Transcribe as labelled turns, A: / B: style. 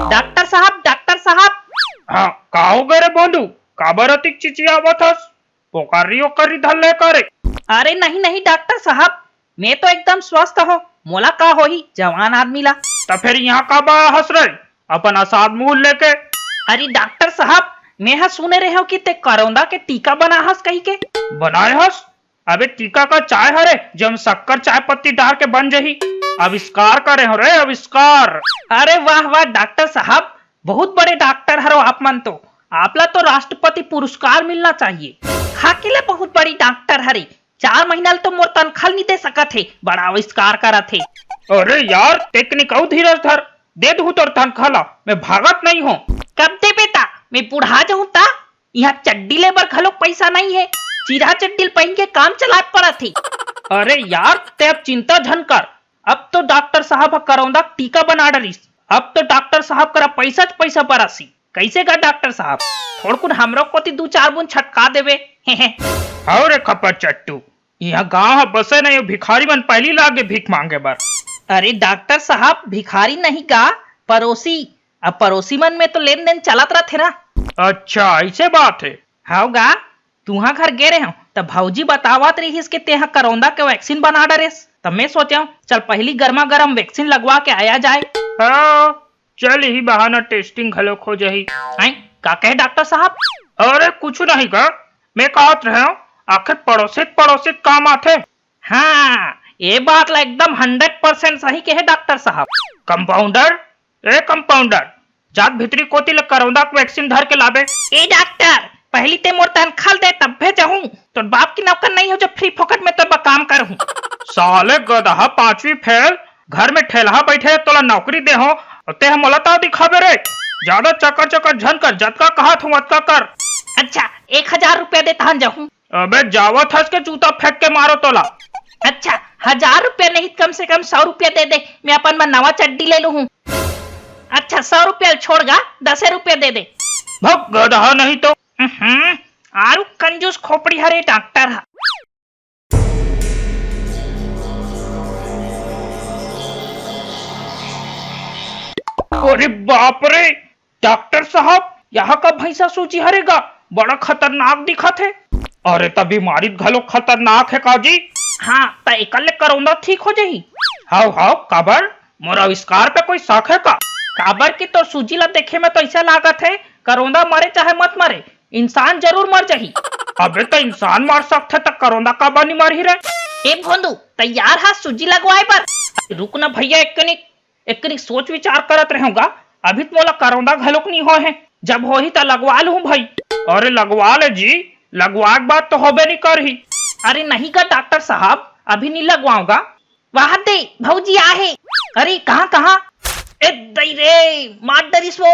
A: Doctor साहब।
B: हाँ का हो गए रे बोंधू, का बरतिक चिचियावत हस? पोकारी ओकारी धल्ले करे?
A: अरे नहीं नहीं डॉक्टर साहब, मैं तो एकदम स्वस्थ हो। मोला का होही जवान आदमी ला।
B: तो फिर यहाँ का बा हंस रहे अपन असाद मुंह लेके?
A: अरे डॉक्टर साहब, मैं हा सुने रहे हो कि ते करौंदा के टीका बना हस कही के।
B: बनाए हस? अबे टीका का चाय हरे जम शक्कर चाय पत्ती डाल के बन जही। आविष्कार करे हो रे आविष्कार।
A: अरे वाह वाह डॉक्टर साहब, बहुत बड़े डॉक्टर हरो आप मन तो। आपला तो राष्ट्रपति पुरस्कार मिलना चाहिए। हाकिले बहुत बड़ी डॉक्टर हरे। 4 महीना तो मोर तनखा नहीं दे सकत थे, बड़ा आविष्कार करा थे।
B: अरे यार टेक्निक और धीरज धर, दे दू तोर तनखा ला, मैं भागत नहीं हूँ।
A: कब दे बेटा, मैं बुढ़ा जाऊं ता। यहाँ चड्डी लेबर घलो पैसा नहीं है, चिरा चड्डी पहन के काम चलात पड़ा थी। अरे यार ते अब चिंता झन कर, अब तो डॉक्टर साहब करौंदा टीका बना डरिस। अब तो डॉक्टर साहब करा पैसा बरासी। कैसे का डॉक्टर साहब, थोड़ कुछ हमरो को 2-4 बूंद छटका देवे।
B: हाँ रे खपर चट्टू, यहाँ गाँव बसे नहीं भिखारी मन पहली लागे भीख मांगे बर।
A: अरे डॉक्टर साहब भिखारी नहीं गा, पड़ोसी। अब पड़ोसी मन में तो लेन देन चलत रहते ना।
B: अच्छा ऐसे बात है।
A: हाँ गा, तुहा घर गे रहे हो तब भौजी बतावत रही कि तेहा करौंदा के वैक्सीन बना डरेस। तब मैं सोचा चल पहली गर्मा गर्म वैक्सीन लगवा के आया जाए।
B: हाँ चल ही बहाना टेस्टिंग घलो खो जही।
A: का कहे डॉक्टर साहब?
B: अरे कुछ नहीं का, मैं कहत रहे हूँ आखिर पड़ोसित काम आथे।
A: हाँ ये बात ला एकदम 100% सही कहे डॉक्टर साहब।
B: कंपाउंडर, ए कंपाउंडर, जात भीतरी कोती ल करौंदा के वैक्सीन धर के लाबे।
A: ए डॉक्टर, पहली ते मोर तनखा दे तब भेजहूं। तो बाप की नौकर नहीं हो जो फ्री फोकट में तो काम करहूं।
B: साले गधा 5वीं फेल, घर में ठेलहा बैठे तोला नौकरी दे हो ते हम मोलता दिखाबे रे। ज्यादा चकर झन कर, जतका कहा तू अतका कर।
A: अच्छा 1000 रुपया देता हन जाऊं।
B: अबे जावत हंस के जूता फेंक के मारो तोला।
A: अच्छा 1000 रुपया नहीं, कम से कम 100 रुपया दे दे, मैं अपन में नवा चड्डी ले लूं। अच्छा 100 रुपया छोड़गा, 10 रुपया दे दे।
B: भग गधा नहीं तो।
A: आरु कंजूस खोपड़ी हरे डॉक्टर हा।
B: अरे बाप रे डॉक्टर साहब, यहाँ का भैंसा सूची हरेगा बड़ा खतरनाक दिखत है। अरे तब बीमारी घलो खतरनाक है काजी।
A: हाँ तो एकल करौंदा ठीक हो जाही।
B: हाउ काबर, मोर आविष्कार पे कोई शक है का?
A: काबर की तो सूजी ला देखे में तो ऐसा लागत है करौंदा मरे चाहे मत मरे, इंसान जरूर मर जाही।
B: अबे तो इंसान मार सकते तो करौंदा काबा नहीं मर ही रे।
A: ए भोंदू तैयार हा सूजी लगवाए पर? रुक ना भैया, एक सोच विचार करत रहूंगा। अभी तो मोला करौंदा घलोक नहीं हो है, जब हो ही तो लगवा लूं भाई।
B: अरे लगवा ले जी, लगवा के बात तो होबे नहीं कर ही।
A: अरे नहीं का डॉक्टर साहब, अभी नहीं लगवाऊंगा। वहां दे भौजी आहे। अरे कहाँ? ए दई रे मार डरिस वो।